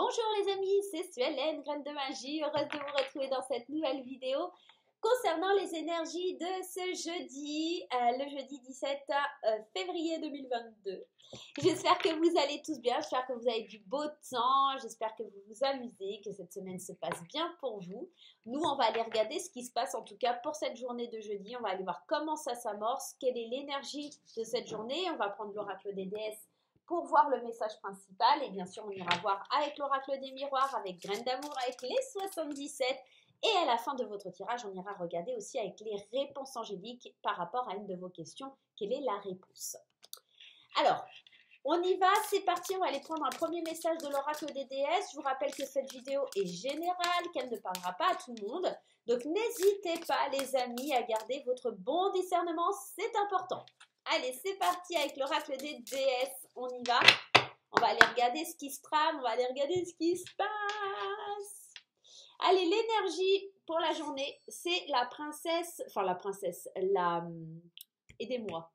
Bonjour les amis, c'est Suellen, Graine de Magie, heureuse de vous retrouver dans cette nouvelle vidéo concernant les énergies de ce jeudi, le jeudi 17 février 2022. J'espère que vous allez tous bien, j'espère que vous avez du beau temps, j'espère que vous vous amusez, que cette semaine se passe bien pour vous. Nous, on va aller regarder ce qui se passe en tout cas pour cette journée de jeudi, on va aller voir comment ça s'amorce, quelle est l'énergie de cette journée, on va prendre l'oracle des déesses pour voir le message principal. Et bien sûr, on ira voir avec l'oracle des miroirs, avec Graine d'amour, avec les 77. Et à la fin de votre tirage, on ira regarder aussi avec les réponses angéliques par rapport à une de vos questions. Quelle est la réponse? Alors, on y va, c'est parti, on va aller prendre un premier message de l'oracle des déesses. Je vous rappelle que cette vidéo est générale, qu'elle ne parlera pas à tout le monde. Donc, n'hésitez pas, les amis, à garder votre bon discernement, c'est important. Allez, c'est parti avec l'oracle des déesses. On y va. On va aller regarder ce qui se trame. On va aller regarder ce qui se passe. Allez, l'énergie pour la journée, c'est la princesse, aidez-moi.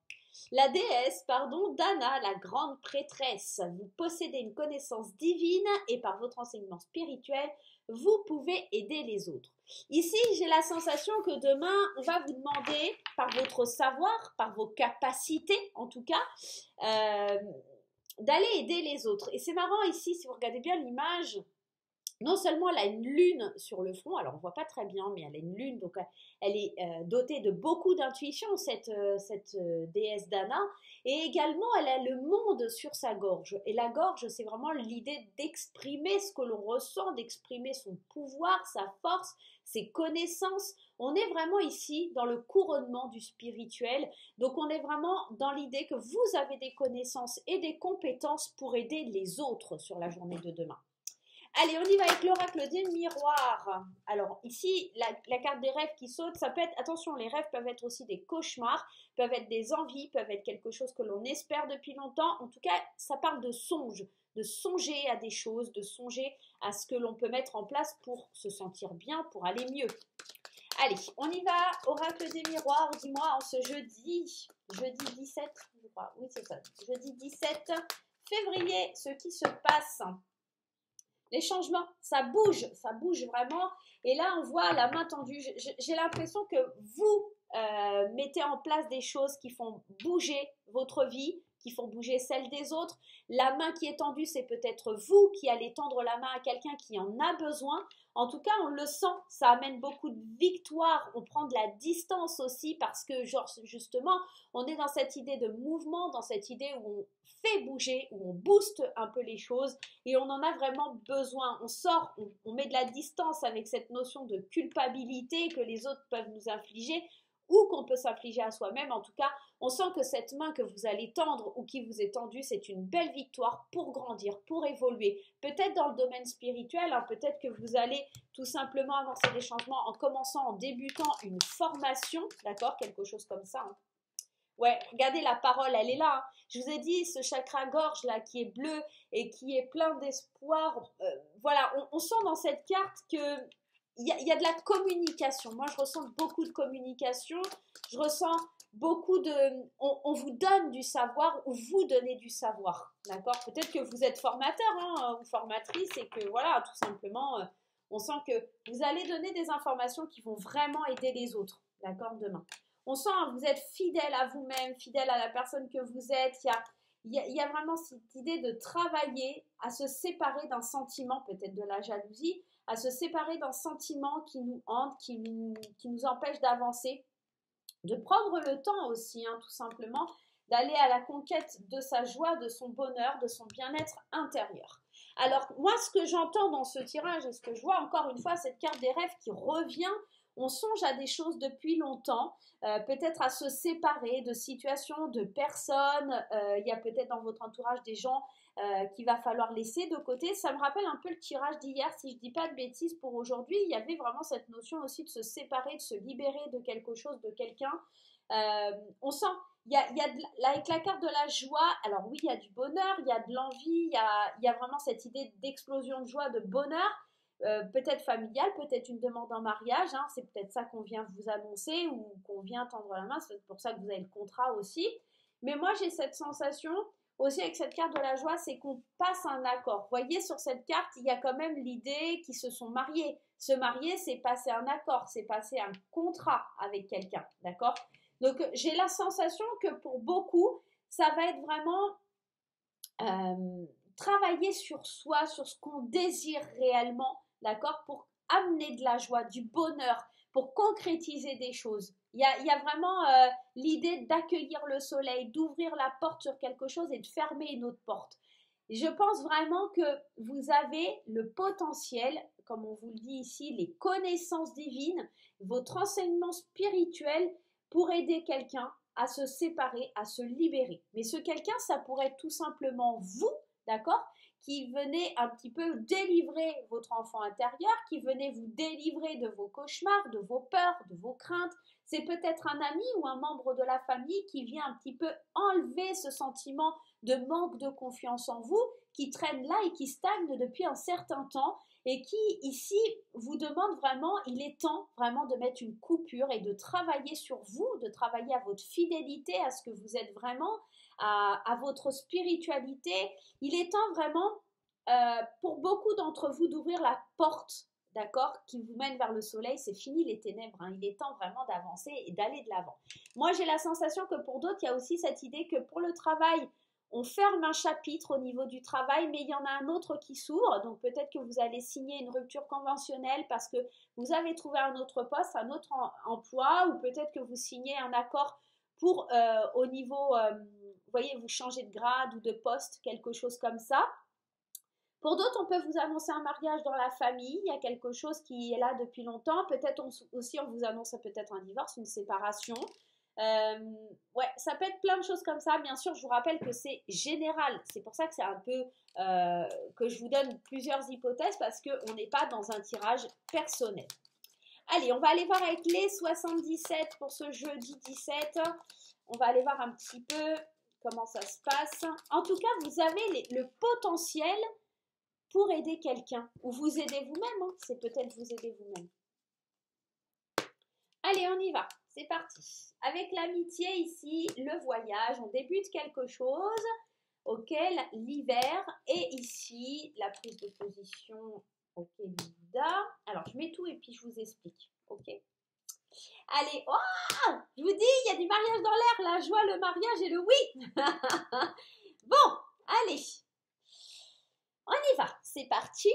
La déesse, pardon, Dana, la grande prêtresse. Vous possédez une connaissance divine et par votre enseignement spirituel, vous pouvez aider les autres. Ici, j'ai la sensation que demain, on va vous demander, par votre savoir, par vos capacités en tout cas, d'aller aider les autres. Et c'est marrant ici, si vous regardez bien l'image, non seulement elle a une lune sur le front, alors on ne voit pas très bien, mais elle a une lune, donc elle est dotée de beaucoup d'intuition, cette déesse Dana, et également elle a le monde sur sa gorge. Et la gorge, c'est vraiment l'idée d'exprimer ce que l'on ressent, d'exprimer son pouvoir, sa force, ses connaissances. On est vraiment ici dans le couronnement du spirituel, donc on est vraiment dans l'idée que vous avez des connaissances et des compétences pour aider les autres sur la journée de demain. Allez, on y va avec l'oracle des miroirs. Alors ici, la carte des rêves qui saute, ça peut être, attention, les rêves peuvent être aussi des cauchemars, peuvent être des envies, peuvent être quelque chose que l'on espère depuis longtemps. En tout cas, ça parle de songe, de songer à des choses, de songer à ce que l'on peut mettre en place pour se sentir bien, pour aller mieux. Allez, on y va, oracle des miroirs, dis-moi en ce jeudi 17, je crois, oui c'est ça, jeudi 17 février, ce qui se passe. Les changements, ça bouge vraiment. Et là, on voit la main tendue. J'ai l'impression que vous mettez en place des choses qui font bouger votre vie, qui font bouger celle des autres. La main qui est tendue, c'est peut-être vous qui allez tendre la main à quelqu'un qui en a besoin. En tout cas, on le sent, ça amène beaucoup de victoires. On prend de la distance aussi parce que, genre, justement, on est dans cette idée de mouvement, dans cette idée où on fait bouger, où on booste un peu les choses et on en a vraiment besoin. On sort, on met de la distance avec cette notion de culpabilité que les autres peuvent nous infliger ou qu'on peut s'infliger à soi-même. En tout cas, on sent que cette main que vous allez tendre ou qui vous est tendue, c'est une belle victoire pour grandir, pour évoluer. Peut-être dans le domaine spirituel, hein, peut-être que vous allez tout simplement avancer des changements en commençant, en débutant une formation, d'accord, quelque chose comme ça. Hein. Ouais, regardez la parole, elle est là. Hein. Je vous ai dit, ce chakra gorge là qui est bleu et qui est plein d'espoir. Voilà, on sent dans cette carte que il y a de la communication. Moi, je ressens beaucoup de communication. Je ressens beaucoup de... On vous donne du savoir ou vous donnez du savoir. D'accord? Peut-être que vous êtes formateur hein, ou formatrice et que, voilà, tout simplement, on sent que vous allez donner des informations qui vont vraiment aider les autres. D'accord? Demain. On sent que vous êtes fidèle à vous-même, fidèle à la personne que vous êtes. Il y a vraiment cette idée de travailler à se séparer d'un sentiment, peut-être de la jalousie, à se séparer d'un sentiment qui nous hante, qui nous empêche d'avancer, de prendre le temps aussi, hein, tout simplement, d'aller à la conquête de sa joie, de son bonheur, de son bien-être intérieur. Alors, moi, ce que j'entends dans ce tirage et ce que je vois, encore une fois, cette carte des rêves qui revient, on songe à des choses depuis longtemps, peut-être à se séparer de situations, de personnes, il y a peut-être dans votre entourage des gens qu'il va falloir laisser de côté. Ça me rappelle un peu le tirage d'hier, si je ne dis pas de bêtises pour aujourd'hui, il y avait vraiment cette notion aussi de se séparer, de se libérer de quelque chose, de quelqu'un. On sent, avec la carte de la joie, alors oui, il y a du bonheur, il y a de l'envie, il y a vraiment cette idée d'explosion de joie, de bonheur, peut-être familiale, peut-être une demande en mariage, hein, c'est peut-être ça qu'on vient vous annoncer ou qu'on vient tendre la main, c'est pour ça que vous avez le contrat aussi. Mais moi, j'ai cette sensation aussi avec cette carte de la joie, c'est qu'on passe un accord. Vous voyez, sur cette carte, il y a quand même l'idée qu'ils se sont mariés. Se marier, c'est passer un accord, c'est passer un contrat avec quelqu'un, d'accord? Donc, j'ai la sensation que pour beaucoup, ça va être vraiment travailler sur soi, sur ce qu'on désire réellement, d'accord? Pour amener de la joie, du bonheur, pour concrétiser des choses. Il y a vraiment l'idée d'accueillir le soleil, d'ouvrir la porte sur quelque chose et de fermer une autre porte. Je pense vraiment que vous avez le potentiel, comme on vous le dit ici, les connaissances divines, votre enseignement spirituel pour aider quelqu'un à se séparer, à se libérer. Mais ce quelqu'un, ça pourrait être tout simplement vous, d'accord, qui venez un petit peu délivrer votre enfant intérieur, qui venez vous délivrer de vos cauchemars, de vos peurs, de vos craintes. C'est peut-être un ami ou un membre de la famille qui vient un petit peu enlever ce sentiment de manque de confiance en vous, qui traîne là et qui stagne depuis un certain temps et qui, ici, vous demande vraiment, il est temps vraiment de mettre une coupure et de travailler sur vous, de travailler à votre fidélité, à ce que vous êtes vraiment, à votre spiritualité. Il est temps vraiment, pour beaucoup d'entre vous, d'ouvrir la porte, d'accord, qui vous mène vers le soleil. C'est fini les ténèbres, hein. Il est temps vraiment d'avancer et d'aller de l'avant. Moi, j'ai la sensation que pour d'autres, il y a aussi cette idée que pour le travail, on ferme un chapitre au niveau du travail, mais il y en a un autre qui s'ouvre. Donc peut-être que vous allez signer une rupture conventionnelle parce que vous avez trouvé un autre poste, un autre emploi, ou peut-être que vous signez un accord pour au niveau, vous voyez, vous changez de grade ou de poste, quelque chose comme ça. Pour d'autres, on peut vous annoncer un mariage dans la famille, il y a quelque chose qui est là depuis longtemps. Peut-être aussi on vous annonce peut-être un divorce, une séparation. Ouais, ça peut être plein de choses comme ça. Bien sûr, je vous rappelle que c'est général. C'est pour ça que c'est un peu que je vous donne plusieurs hypothèses parce qu'on n'est pas dans un tirage personnel. Allez, on va aller voir avec les 77 pour ce jeudi 17. On va aller voir un petit peu comment ça se passe. En tout cas, vous avez le potentiel pour aider quelqu'un ou vous aider vous-même. Hein. C'est peut-être vous aider vous-même. Allez, on y va. C'est parti. Avec l'amitié ici, le voyage, on débute quelque chose. Ok, l'hiver. Et ici, la prise de position. Ok, Lida. Alors, je mets tout et puis je vous explique. Ok. Allez, oh, je vous dis, il y a du mariage dans l'air. La joie, le mariage et le oui. Bon, allez. On y va, c'est parti.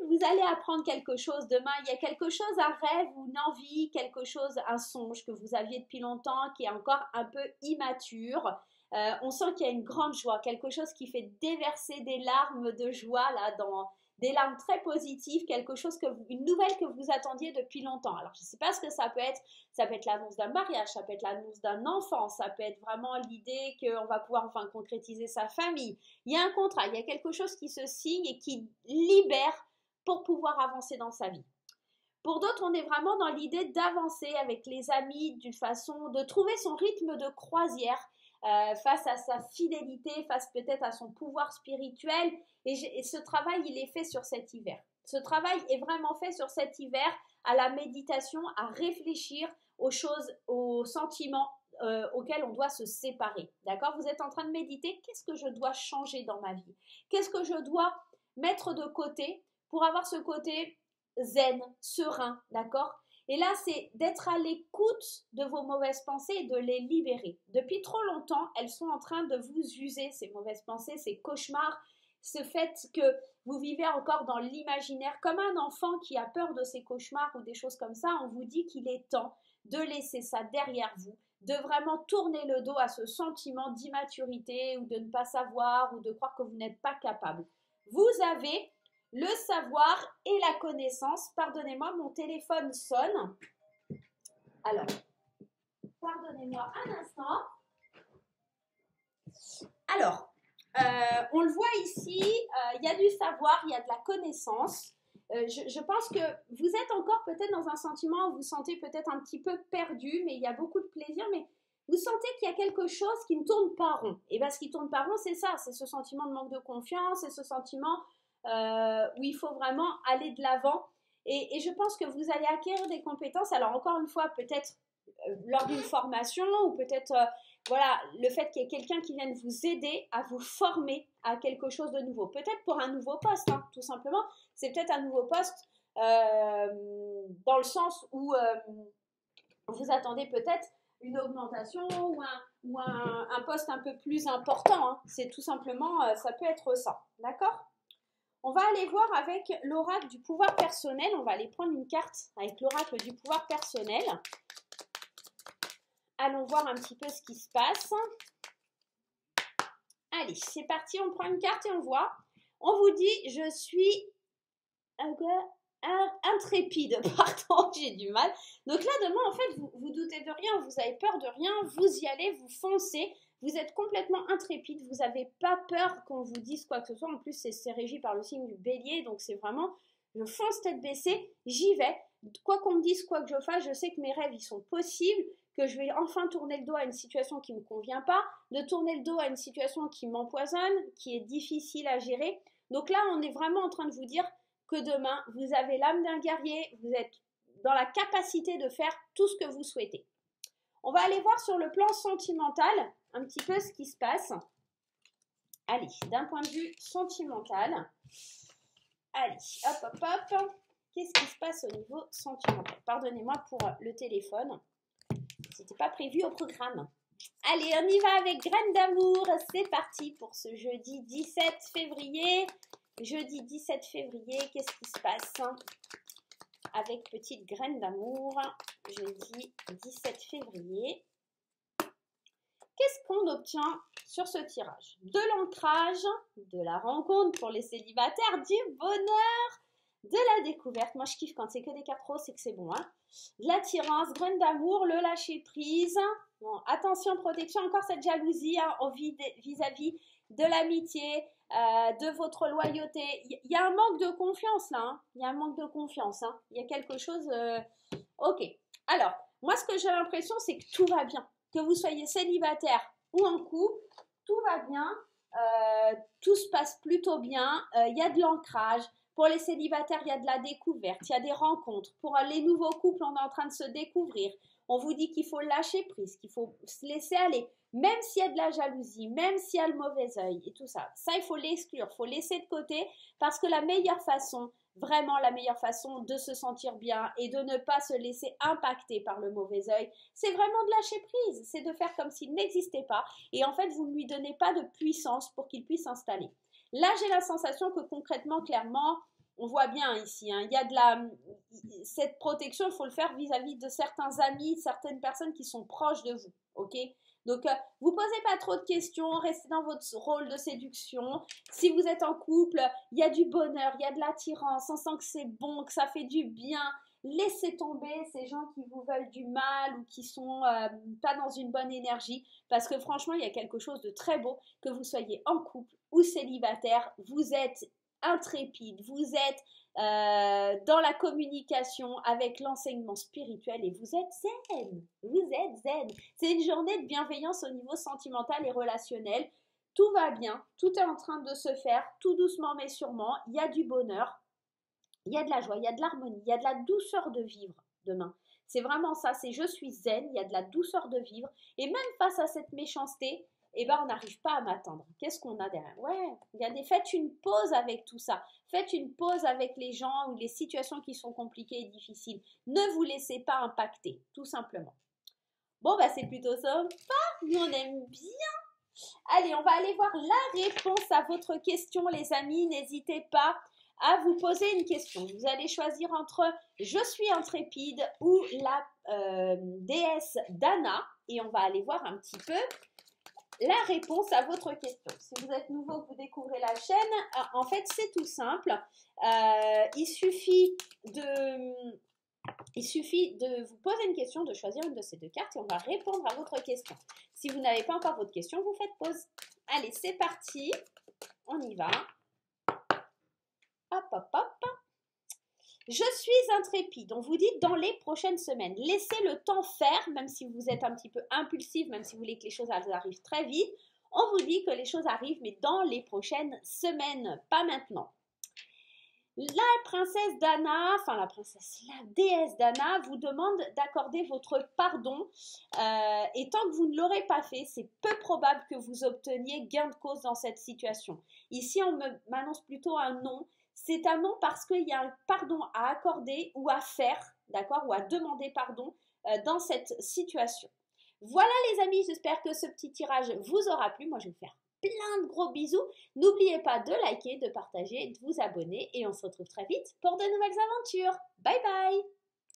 Vous allez apprendre quelque chose demain. Il y a quelque chose, un rêve ou une envie, quelque chose, un songe que vous aviez depuis longtemps qui est encore un peu immature. On sent qu'il y a une grande joie, quelque chose qui fait déverser des larmes de joie là, dans des larmes très positives, quelque chose une nouvelle que vous attendiez depuis longtemps. Alors je ne sais pas ce que ça peut être l'annonce d'un mariage, ça peut être l'annonce d'un enfant, ça peut être vraiment l'idée qu'on va pouvoir enfin concrétiser sa famille. Il y a un contrat, il y a quelque chose qui se signe et qui libère pour pouvoir avancer dans sa vie. Pour d'autres, on est vraiment dans l'idée d'avancer avec les amis d'une façon, de trouver son rythme de croisière face à sa fidélité, face peut-être à son pouvoir spirituel. Et ce travail, il est fait sur cet hiver. Ce travail est vraiment fait sur cet hiver, à la méditation, à réfléchir aux choses, aux sentiments auxquels on doit se séparer. D'accord? Vous êtes en train de méditer, qu'est-ce que je dois changer dans ma vie? Qu'est-ce que je dois mettre de côté pour avoir ce côté zen, serein, d'accord? Et là, c'est d'être à l'écoute de vos mauvaises pensées et de les libérer. Depuis trop longtemps, elles sont en train de vous user, ces mauvaises pensées, ces cauchemars, ce fait que vous vivez encore dans l'imaginaire, comme un enfant qui a peur de ses cauchemars ou des choses comme ça. On vous dit qu'il est temps de laisser ça derrière vous, de vraiment tourner le dos à ce sentiment d'immaturité ou de ne pas savoir ou de croire que vous n'êtes pas capable. Vous avez le savoir et la connaissance. Pardonnez-moi, mon téléphone sonne. Alors, pardonnez-moi un instant. Alors, on le voit ici, il y a du savoir, il y a de la connaissance. Je pense que vous êtes encore peut-être dans un sentiment où vous vous sentez peut-être un petit peu perdu, mais il y a beaucoup de plaisir, mais vous sentez qu'il y a quelque chose qui ne tourne pas rond. Et bien, ce qui ne tourne pas rond, c'est ça, c'est ce sentiment de manque de confiance, c'est ce sentiment où il faut vraiment aller de l'avant. Et je pense que vous allez acquérir des compétences. Alors, encore une fois, peut-être lors d'une formation ou peut-être voilà, le fait qu'il y ait quelqu'un qui vienne vous aider à vous former à quelque chose de nouveau. Peut-être pour un nouveau poste, hein, tout simplement. C'est peut-être un nouveau poste dans le sens où vous attendez peut-être une augmentation ou un poste un peu plus important. Hein. C'est tout simplement, ça peut être ça. D'accord? On va aller voir avec l'oracle du pouvoir personnel. On va aller prendre une carte avec l'oracle du pouvoir personnel. Allons voir un petit peu ce qui se passe. Allez, c'est parti. On prend une carte et on voit. On vous dit, je suis intrépide. Pardon, j'ai du mal. Donc là, demain, en fait, vous doutez de rien, vous avez peur de rien, vous y allez, vous foncez. Vous êtes complètement intrépide, vous n'avez pas peur qu'on vous dise quoi que ce soit. En plus, c'est régi par le signe du bélier, donc c'est vraiment, je fonce tête baissée, j'y vais. Quoi qu'on me dise, quoi que je fasse, je sais que mes rêves, ils sont possibles, que je vais enfin tourner le dos à une situation qui ne me convient pas, de tourner le dos à une situation qui m'empoisonne, qui est difficile à gérer. Donc là, on est vraiment en train de vous dire que demain, vous avez l'âme d'un guerrier, vous êtes dans la capacité de faire tout ce que vous souhaitez. On va aller voir sur le plan sentimental un petit peu ce qui se passe. Allez, d'un point de vue sentimental. Allez, hop, hop, hop. Qu'est-ce qui se passe au niveau sentimental? Pardonnez-moi pour le téléphone. C'était pas prévu au programme. Allez, on y va avec Graines d'amour. C'est parti pour ce jeudi 17 février. Jeudi 17 février, qu'est-ce qui se passe avec Petite Graine d'amour? Jeudi 17 février. Qu'est-ce qu'on obtient sur ce tirage? De l'ancrage, de la rencontre pour les célibataires, du bonheur, de la découverte. Moi, je kiffe quand c'est que des cartes roses, c'est que c'est bon. Hein, de l'attirance, graine d'amour, le lâcher prise. Bon, attention, protection, encore cette jalousie hein, vis-à-vis de l'amitié, de votre loyauté. Il y a un manque de confiance là. Hein. Il y a un manque de confiance. Hein. Il y a quelque chose... Ok. Alors, moi, ce que j'ai l'impression, c'est que tout va bien. Que vous soyez célibataire ou en couple, tout va bien, tout se passe plutôt bien, il y a de l'ancrage. Pour les célibataires, il y a de la découverte, il y a des rencontres. Pour les nouveaux couples, on est en train de se découvrir. On vous dit qu'il faut lâcher prise, qu'il faut se laisser aller, même s'il y a de la jalousie, même s'il y a le mauvais œil et tout ça. Ça, il faut l'exclure, il faut laisser de côté parce que la meilleure façon, vraiment la meilleure façon de se sentir bien et de ne pas se laisser impacter par le mauvais œil, c'est vraiment de lâcher prise, c'est de faire comme s'il n'existait pas et en fait, vous ne lui donnez pas de puissance pour qu'il puisse s'installer. Là, j'ai la sensation que concrètement, clairement, on voit bien ici, hein, il y a de cette protection, il faut le faire vis-à-vis de certains amis, certaines personnes qui sont proches de vous, ok? Donc, vous posez pas trop de questions, restez dans votre rôle de séduction. Si vous êtes en couple, il y a du bonheur, il y a de l'attirance, on sent que c'est bon, que ça fait du bien. Laissez tomber ces gens qui vous veulent du mal ou qui sont pas dans une bonne énergie parce que franchement, il y a quelque chose de très beau que vous soyez en couple ou célibataire. Vous êtes intrépide, vous êtes dans la communication avec l'enseignement spirituel et vous êtes zen, vous êtes zen. C'est une journée de bienveillance au niveau sentimental et relationnel. Tout va bien, tout est en train de se faire, tout doucement mais sûrement. Il y a du bonheur, il y a de la joie, il y a de l'harmonie, il y a de la douceur de vivre demain. C'est vraiment ça, c'est je suis zen, il y a de la douceur de vivre. Et même face à cette méchanceté, eh ben, on n'arrive pas à m'attendre. Qu'est-ce qu'on a derrière? Ouais, faites une pause avec tout ça. Faites une pause avec les gens ou les situations qui sont compliquées et difficiles. Ne vous laissez pas impacter, tout simplement. Bon, bah c'est plutôt sympa. Nous, on aime bien. Allez, on va aller voir la réponse à votre question, les amis. N'hésitez pas à vous poser une question. Vous allez choisir entre je suis intrépide ou la déesse Dana. Et on va aller voir un petit peu la réponse à votre question. Si vous êtes nouveau, que vous découvrez la chaîne, en fait, c'est tout simple. Il suffit de vous poser une question, de choisir une de ces deux cartes et on va répondre à votre question. Si vous n'avez pas encore votre question, vous faites pause. Allez, c'est parti. On y va. Hop, hop, hop. Je suis intrépide. On vous dit dans les prochaines semaines. Laissez le temps faire, même si vous êtes un petit peu impulsif, même si vous voulez que les choses arrivent très vite. On vous dit que les choses arrivent, mais dans les prochaines semaines, pas maintenant. La princesse Dana, enfin la déesse Dana vous demande d'accorder votre pardon et tant que vous ne l'aurez pas fait, c'est peu probable que vous obteniez gain de cause dans cette situation. Ici, on m'annonce plutôt un non. C'est un non parce qu'il y a un pardon à accorder ou à faire, d'accord, ou à demander pardon dans cette situation. Voilà les amis, j'espère que ce petit tirage vous aura plu. Moi, je vais vous faire plein de gros bisous. N'oubliez pas de liker, de partager, de vous abonner et on se retrouve très vite pour de nouvelles aventures. Bye bye!